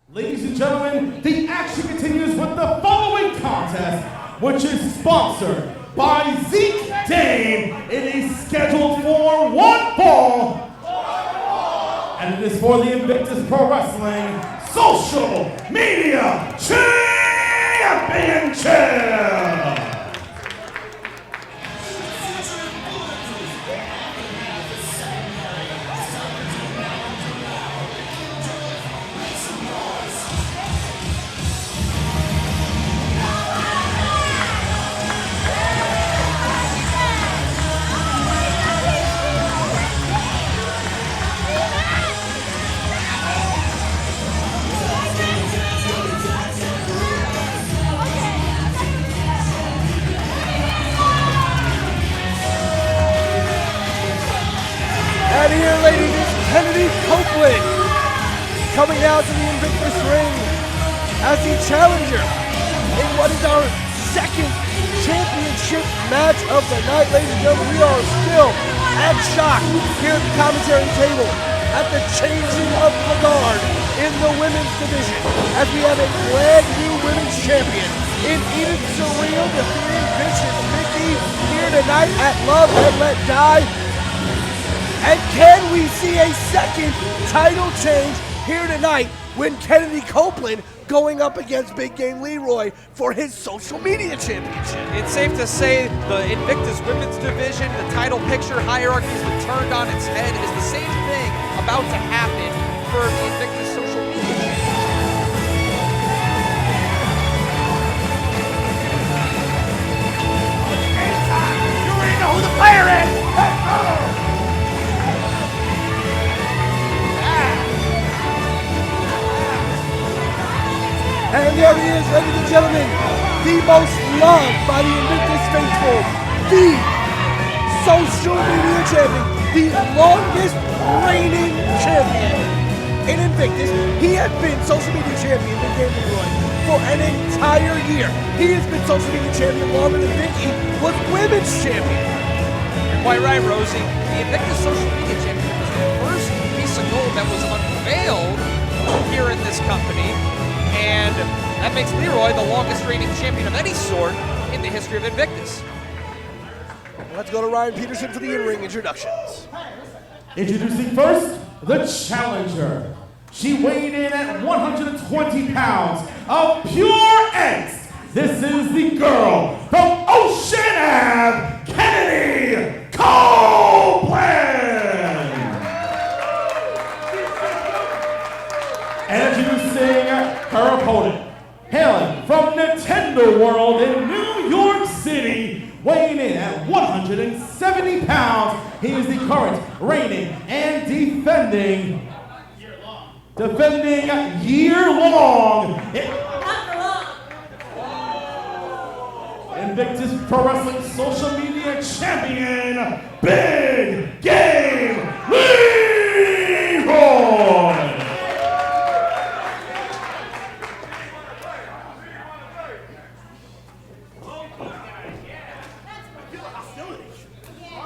Ladies and gentlemen, the action continues with the following contest, which is sponsored by Zeke Dane. It is scheduled for one fall, and it is for the Invictus Pro Wrestling Social Media Championship. And here, ladies, is Kennedy Copeland coming out to the Invictus ring as the challenger in what is our second championship match of the night. Ladies and gentlemen, we are still at shock here at the commentary table at the changing of the guard in the women's division as we have a brand new women's champion in Edith Surreal defeating Vicious Vicky here tonight at Love and Let Die. And can we see a second title change here tonight when Kennedy Copeland going up against Big Game Leroy for his social media championship? It's safe to say the Invictus Women's Division, the title picture hierarchy has been turned on its head. Is the same thing about to happen for the Invictus Social Media Anytime you already know who the player is. Let's go! And there he is, ladies and gentlemen, the most loved by the Invictus faithful, the social media champion, the longest reigning champion in Invictus. He has been social media champion, Big Game Leroy, for an entire year. He has been social media champion longer than Vicky was women's champion. You're quite right, Rosie. The Invictus Social Media Champion was the first piece of gold that was unveiled here in this company. And that makes Leroy the longest reigning champion of any sort in the history of Invictus. Let's go to Ryan Peterson for the in-ring introductions. Introducing first, the challenger. She weighed in at 120 pounds of pure angst. This is the girl from Ocean Ave, Kennedy Copeland. And introducing her opponent, hailing from Nintendo World in New York City, weighing in at 170 pounds. He is the current reigning and defending year-long Invictus Pro Wrestling Social Media Champion, Big Game Leroy.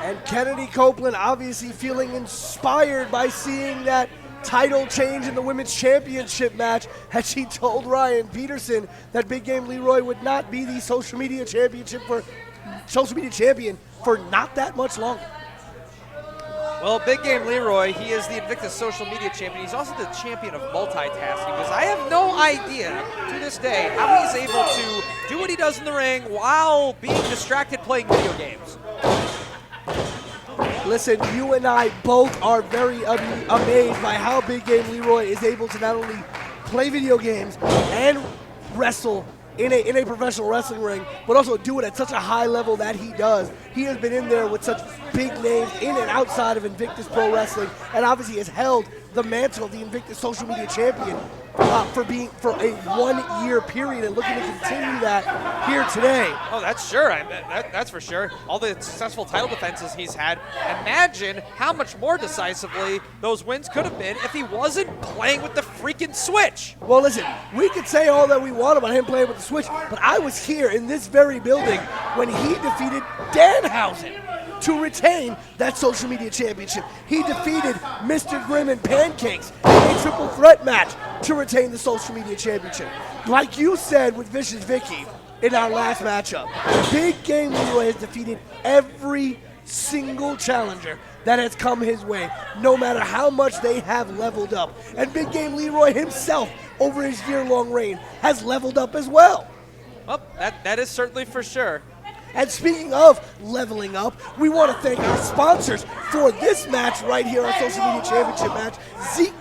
And Kennedy Copeland obviously feeling inspired by seeing that title change in the women's championship match as she told Ryan Peterson that Big Game Leroy would not be the social media champion for not that much longer. Well, Big Game Leroy, he is the Invictus Social Media Champion. He's also the champion of multitasking because I have no idea to this day how he's able to do what he does in the ring while being distracted playing video games. Listen, you and I both are very amazed by how Big Game Leroy is able to not only play video games and wrestle in a professional wrestling ring, but also do it at such a high level that he does. He has been in there with such big names in and outside of Invictus Pro Wrestling, and obviously has held the mantle of the Invictus Social Media Champion for a 1 year period, and looking to continue that here today. Oh, that's sure. That's for sure. All the successful title defenses he's had. Imagine how much more decisively those wins could have been if he wasn't playing with the freaking Switch. Well, listen, we could say all that we want about him playing with the Switch, but I was here in this very building when he defeated Danhausen to retain that social media championship. He defeated Mr. Grimm and Pancakes in a triple threat match to retain the social media championship. Like you said with Vicious Vicky in our last matchup, Big Game Leroy has defeated every single challenger that has come his way, no matter how much they have leveled up. And Big Game Leroy himself, over his year-long reign, has leveled up as well. Well, that is certainly for sure. And speaking of leveling up, we want to thank our sponsors for this match right here, our social media championship match, Zeke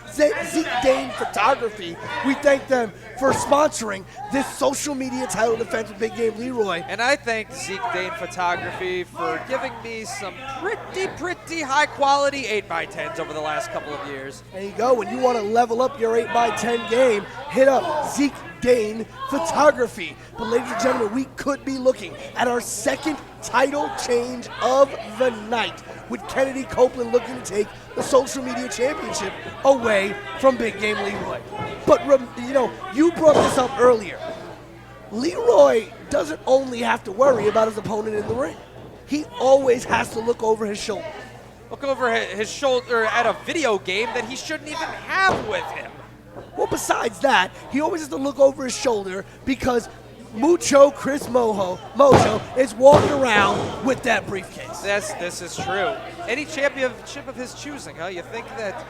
Dane Photography. We thank them for sponsoring this social media title defense with Big Game Leroy. And I thank Zeke Dane Photography for giving me some pretty high quality 8x10s over the last couple of years. There you go. When you want to level up your 8x10 game, hit up Zeke Dane Photography. But ladies and gentlemen, we could be looking at our second title change of the night, with Kennedy Copeland looking to take the social media championship away from Big Game Leroy. But you brought this up earlier. Leroy doesn't only have to worry about his opponent in the ring. He always has to look over his shoulder. Look over his shoulder at a video game that he shouldn't even have with him. Well, besides that, he always has to look over his shoulder because Mucho Chris Mojo is walking around with that briefcase. This is true. Any championship of his choosing, huh? You think that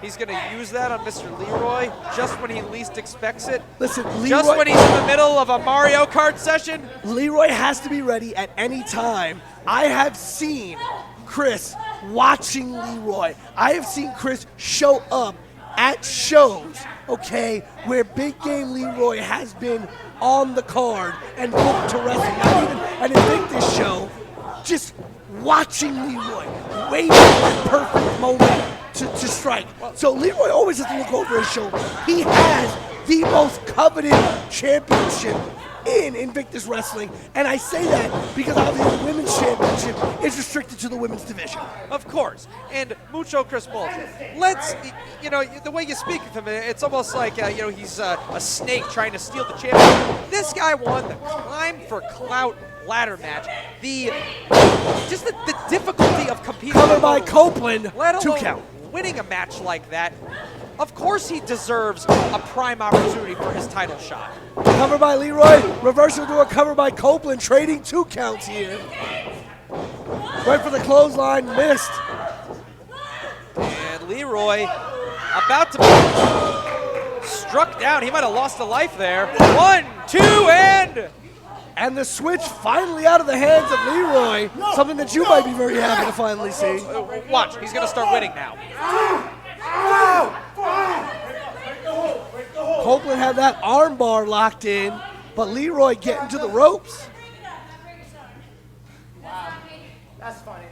he's going to use that on Mr. Leroy just when he least expects it? Listen, Leroy, just when he's in the middle of a Mario Kart session? Leroy has to be ready at any time. I have seen Chris watching Leroy. I have seen Chris show up at shows, okay, where Big Game Leroy has been on the card and booked to wrestle. Not even an Invictus show, just watching Leroy, waiting for that perfect moment to strike. So Leroy always has to look over his shoulder. He has the most coveted championship in Invictus Wrestling, and I say that because obviously the women's championship is restricted to the women's division. Of course, and Mucho Chris Mojo. Let's, the way you speak of him, it's almost like, he's a snake trying to steal the championship. This guy won the Climb for Clout ladder match. The difficulty of competing. Covered by Copeland, let alone 2 count. Winning a match like that. Of course he deserves a prime opportunity for his title shot. Cover by Leroy, reversal to a cover by Copeland, trading 2 counts here. Right for the clothesline, missed. And Leroy about to be struck down. He might have lost a life there. 1, 2, and... And the switch finally out of the hands of Leroy, something that you might be very happy to finally see. Watch, he's going to start winning now. Copeland had that arm bar locked in, but Leroy getting to the ropes. That's funny.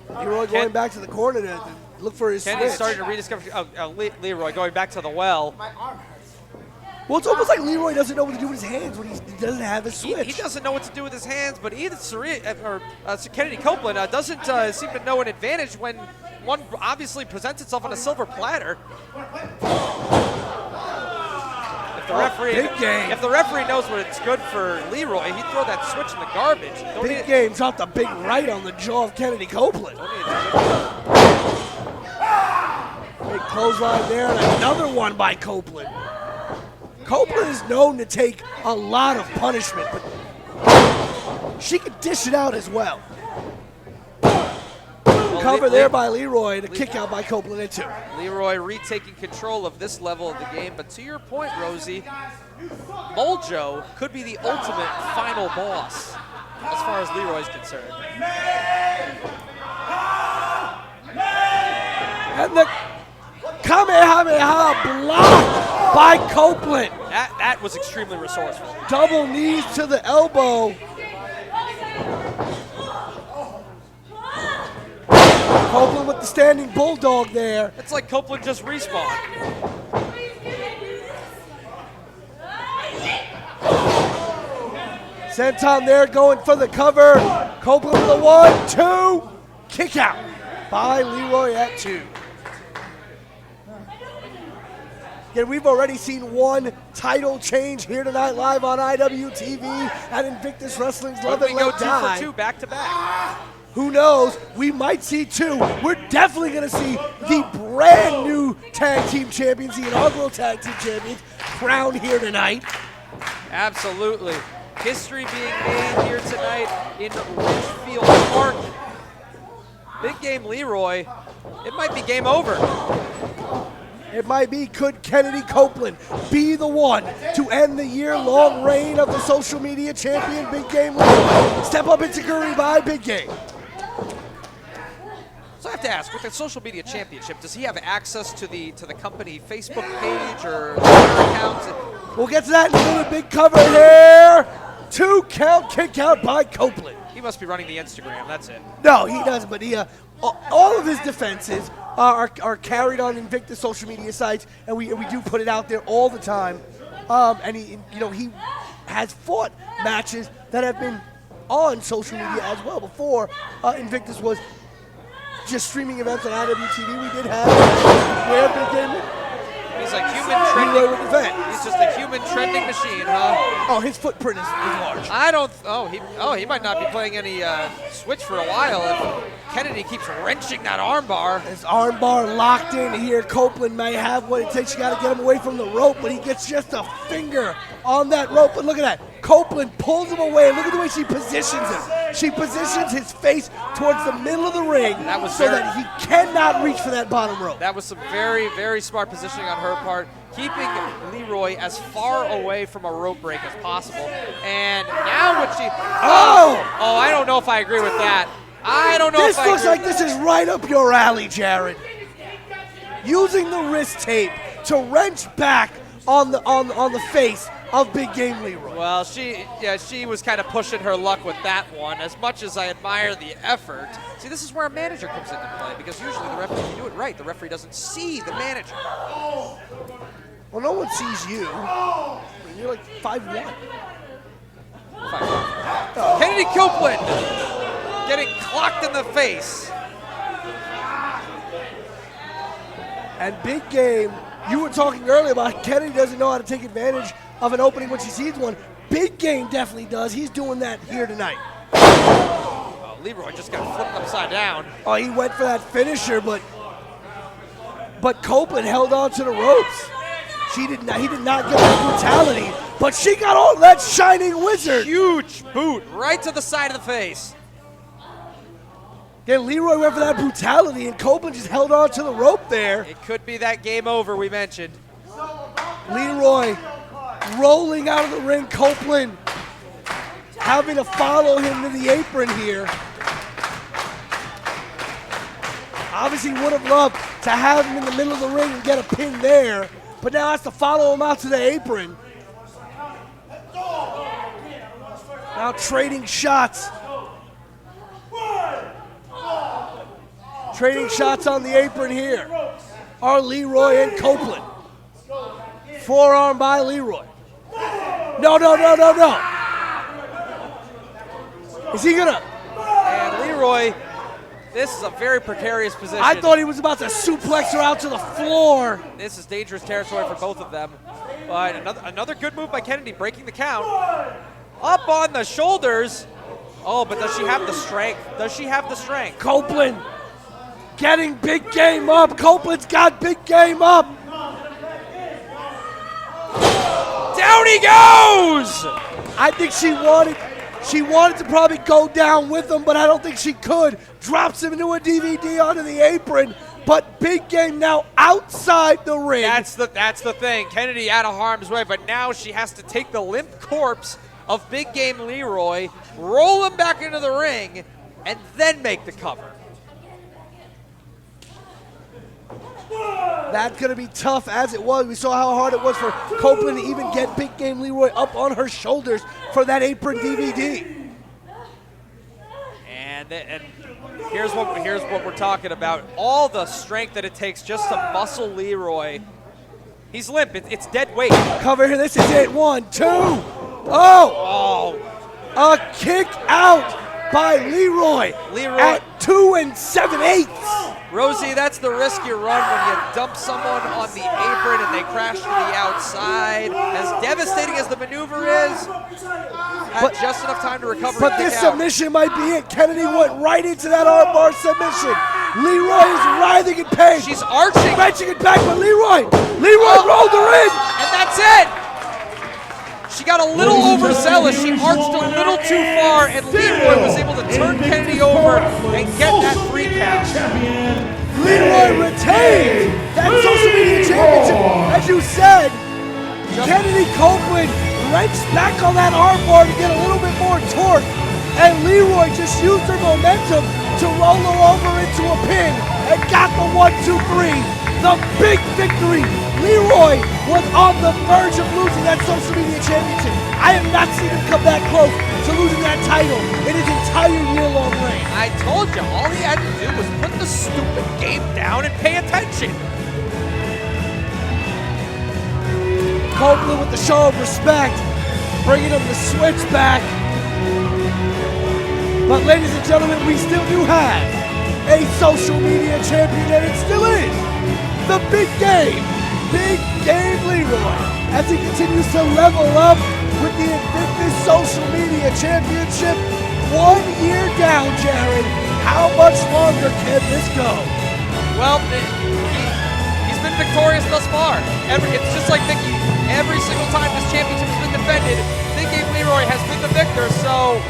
Leroy going back to the corner to look for his Kenny's switch. starting to rediscover. Leroy going back to the well. My arm hurts. Well, it's almost like Leroy doesn't know what to do with his hands when he doesn't have his switch. He doesn't know what to do with his hands, but either Kennedy Copeland doesn't seem to know an advantage when one obviously presents itself on a silver platter. If the referee knows what it's good for Leroy, he'd throw that switch in the garbage. Big Game dropped a big right on the jaw of Kennedy Copeland. Big clothesline there, and another one by Copeland. Copeland is known to take a lot of punishment, but she could dish it out as well. Cover there by Leroy, the kick out by Copeland at 2. Leroy retaking control of this level of the game, but to your point, Rosie, Mojo could be the ultimate final boss as far as Leroy's concerned. And the Kamehameha blocked by Copeland. That was extremely resourceful. Double knees to the elbow. Copeland with the standing bulldog there. It's like Copeland just respawned. Senton there going for the cover. Copeland with a 1, 2. Kick out by Leroy at 2. Again, we've already seen one title change here tonight live on IWTV at Invictus Wrestling's Love It We go Let Die. 2 for 2 back to back. Who knows? We might see two. We're definitely going to see the brand new tag team champions, the inaugural tag team champions, crowned here tonight. Absolutely. History being made here tonight in Litchfield Park. Big Game Leroy, it might be game over. It might be. Could Kennedy Copeland be the one to end the year-long reign of the social media champion, Big Game Leroy? Step up into Guri by Big Game. So I have to ask, with the social media championship, does he have access to the company Facebook page or Twitter accounts? We'll get to that in a minute. Big cover here. 2 count, kick out by Copeland. He must be running the Instagram, that's it. No, he doesn't, but he, all of his defenses are carried on Invictus social media sites, and we do put it out there all the time. And he has fought matches that have been on social media as well. Before Invictus was just streaming events on IWTV, we did have where Big Game. He's a human Leroy trending. with the vet. He's just a human trending machine, huh? Oh, his footprint is large. I don't. He might not be playing any Switch for a while if Kennedy keeps wrenching that armbar. His armbar locked in here. Copeland may have what it takes. You got to get him away from the rope, but he gets just a finger on that rope. But look at that. Copeland pulls him away. Look at the way she positions him. She positions his face towards the middle of the ring that he cannot reach for that bottom rope. That was some very, very smart positioning on her part, keeping Leroy as far away from a rope break as possible. And now what she... Oh, I don't know if I agree with that. I don't know This if I looks agree. like this is right up your alley, Jared. Using the wrist tape to wrench back on the face of Big Game Leroy. Well, she was kind of pushing her luck with that one. As much as I admire the effort, see, this is where a manager comes into play, because usually the referee, if you do it right, the referee doesn't see the manager. Well, no one sees you. You're like 5'1". Kennedy Copeland getting clocked in the face. And Big Game, you were talking earlier about Kennedy doesn't know how to take advantage of an opening when she sees one. Big Game definitely does. He's doing that here tonight. Oh, Leroy just got flipped upside down. Oh, he went for that finisher, but Copeland held on to the ropes. He did not get the brutality, but she got on that Shining Wizard. Huge boot right to the side of the face. Again, Leroy went for that brutality, and Copeland just held on to the rope there. It could be that game over we mentioned. Leroy rolling out of the ring. Copeland having to follow him to the apron here. Obviously would have loved to have him in the middle of the ring and get a pin there, but now has to follow him out to the apron. Now trading shots. Trading shots on the apron here are Leroy and Copeland. Forearm by Leroy. No. Is he gonna? And Leroy, this is a very precarious position. I thought he was about to suplex her out to the floor. This is dangerous territory for both of them. But another good move by Kennedy, breaking the count. Up on the shoulders. Oh, but does she have the strength? Does she have the strength? Copeland getting Big Game up. Copeland's got Big Game up. Down he goes! I think she wanted to probably go down with him, but I don't think she could. Drops him into a DVD onto the apron, but Big Game now outside the ring. That's the thing. Kennedy out of harm's way, but now she has to take the limp corpse of Big Game Leroy, roll him back into the ring, and then make the cover. That's going to be tough as it was. We saw how hard it was for Copeland to even get Big Game Leroy up on her shoulders for that apron DVD. And here's what we're talking about. All the strength that it takes just to muscle Leroy. He's limp. It's dead weight. Cover here. This is it. 1, 2. Oh! A kick out by Leroy. Leroy. 2 7/8. Rosie, that's the risk you run when you dump someone on the apron and they crash to the outside. As devastating as the maneuver is, had just enough time to recover. But and this kick out. submission might be it. Kennedy went right into that armbar submission. Leroy is writhing in pain. She's arching. Wrenching it back, but Leroy rolled her in. And that's it. She got a little overzealous. She arched a little too far, and Leroy was able to turn Kennedy over and get that free count. Leroy retained that social media championship. As you said, Kennedy Copeland wrenched back on that armbar to get a little bit more torque, and Leroy just used her momentum to roll her over into a pin and got the 1, 2, 3. The big victory. Leroy was on the verge of losing that social media championship. I have not seen him come that close to losing that title in his entire year-long reign. I told you, all he had to do was put the stupid game down and pay attention. Copeland with the show of respect, bringing him the switch back. But ladies and gentlemen, we still do have a social media champion, and it still is the Big Game Leroy, as he continues to level up with the Invictus Social Media Championship. 1 year down, Jared. How much longer can this go? Well, he's been victorious thus far. It's just like Vicky. Every single time this championship has been defended, Big Game Leroy has been the victor. So,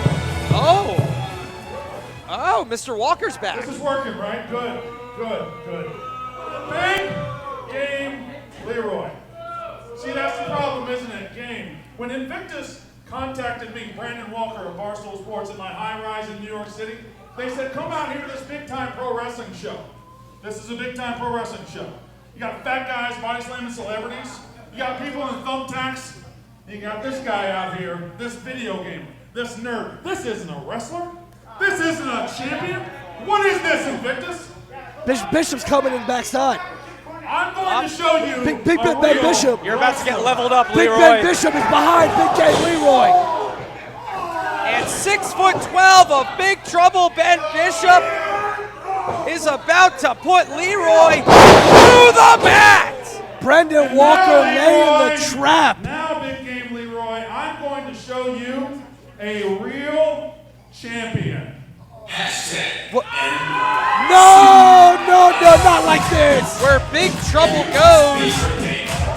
oh, Mr. Walker's back. This is working, right? Good. Big Game Leroy. See, that's the problem, isn't it? Game. When Invictus contacted me, Brandon Walker of Barstool Sports, at my high-rise in New York City, they said, come out here to this big-time pro wrestling show. This is a big-time pro wrestling show. You got fat guys body slamming celebrities. You got people in thumbtacks. You got this guy out here, this video gamer, this nerd. This isn't a wrestler. This isn't a champion. What is this, Invictus? Bishop's coming in backside. I'm going to show you. Big Ben Bishop. You're about to get leveled up, Big Leroy. Ben Bishop is behind Big Game Leroy. And 6'12" of Big Trouble Ben Bishop is about to put Leroy through the mat. Brendan Walker laying the trap. Now, Big Game Leroy, I'm going to show you a real champion. No, not like this. Where Big Trouble goes,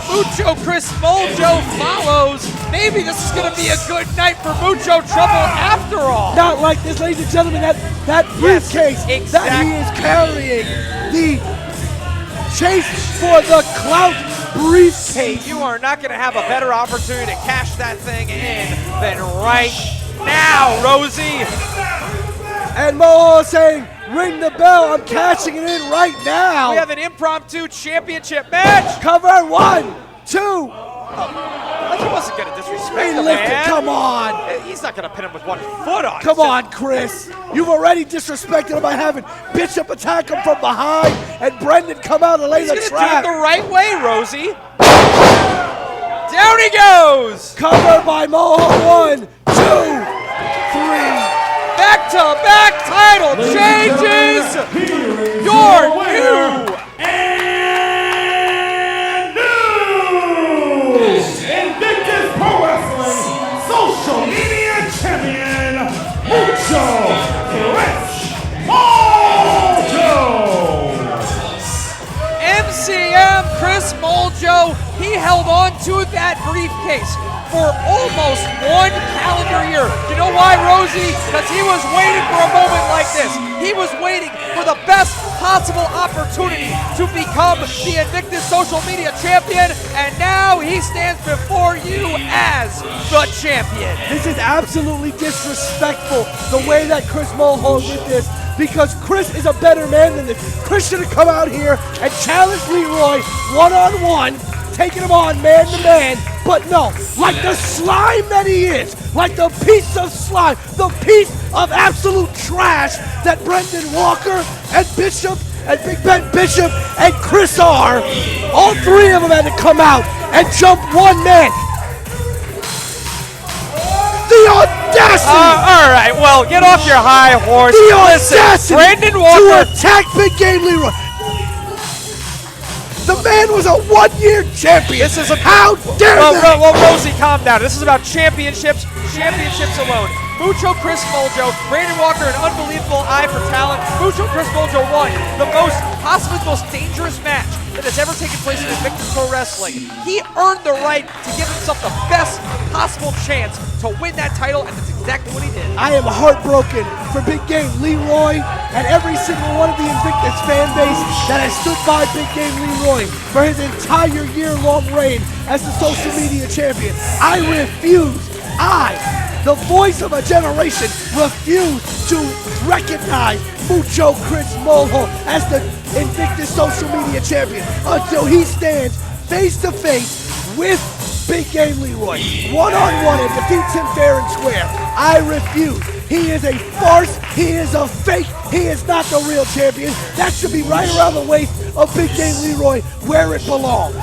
Mucho Chris Moljo follows. Maybe this is going to be a good night for Mucho Trouble after all. Not like this, ladies and gentlemen. That briefcase that he is carrying, the chase for the clout briefcase. You are not going to have a better opportunity to cash that thing in than right now, Rosie. And Moho saying, ring the bell, I'm cashing it in right now. We have an impromptu championship match. Cover 1, 2. He wasn't going to disrespect He the lifted, man. come on. He's not going to pin him with 1 foot on. Come on, Chris. You've already disrespected him by having Bishop attack him from behind and Brendan come out and lay He's the going to do trap. it the right way, Rosie. Down he goes. Cover by Moho. 1, 2, 3. Back-to-back title changes. Your new And new Invictus Pro Wrestling Social Media Champion, Mucho Chris Moljo. MCM Chris Moljo, he held on to that briefcase for almost 1 calendar year. You know why, Rosie? Because he was waiting for a moment like this. He was waiting for the best possible opportunity to become the Invictus Social Media Champion, and now he stands before you as the champion. This is absolutely disrespectful, the way that Chris Mulholland did this, because Chris is a better man than this. Chris should have come out here and challenged Leroy one-on-one, taking him on man to man, but no, like the slime that he is, like the piece of slime, the piece of absolute trash that Brendan Walker and Bishop and Big Ben Bishop and Chris are, all 3 of them had to come out and jump one man. The audacity! All right, well, get off your high horse. The Listen, audacity Brandon to Walker. attack Big Game Leroy. The man was a one-year champion. This is a How dare they? well, Rosie, calm down. This is about championships alone. Mucho Chris Mojo, Brandon Walker, an unbelievable eye for talent. Mucho Chris Mojo won possibly the most dangerous match that has ever taken place in Invictus Pro Wrestling. He earned the right to give himself the best possible chance to win that title, and that's exactly what he did. I am heartbroken for Big Game Leroy and every single one of the Invictus fan base that has stood by Big Game Leroy for his entire year-long reign as the social media champion. I refuse, the voice of a generation, refuse to recognize Mucho Chris Mojo as the Invictus social media champion until he stands face-to-face with Big Game Leroy, one-on-one, and defeats him fair and square. I refuse. He is a farce. He is a fake. He is not the real champion. That should be right around the waist of Big Game Leroy, where it belongs.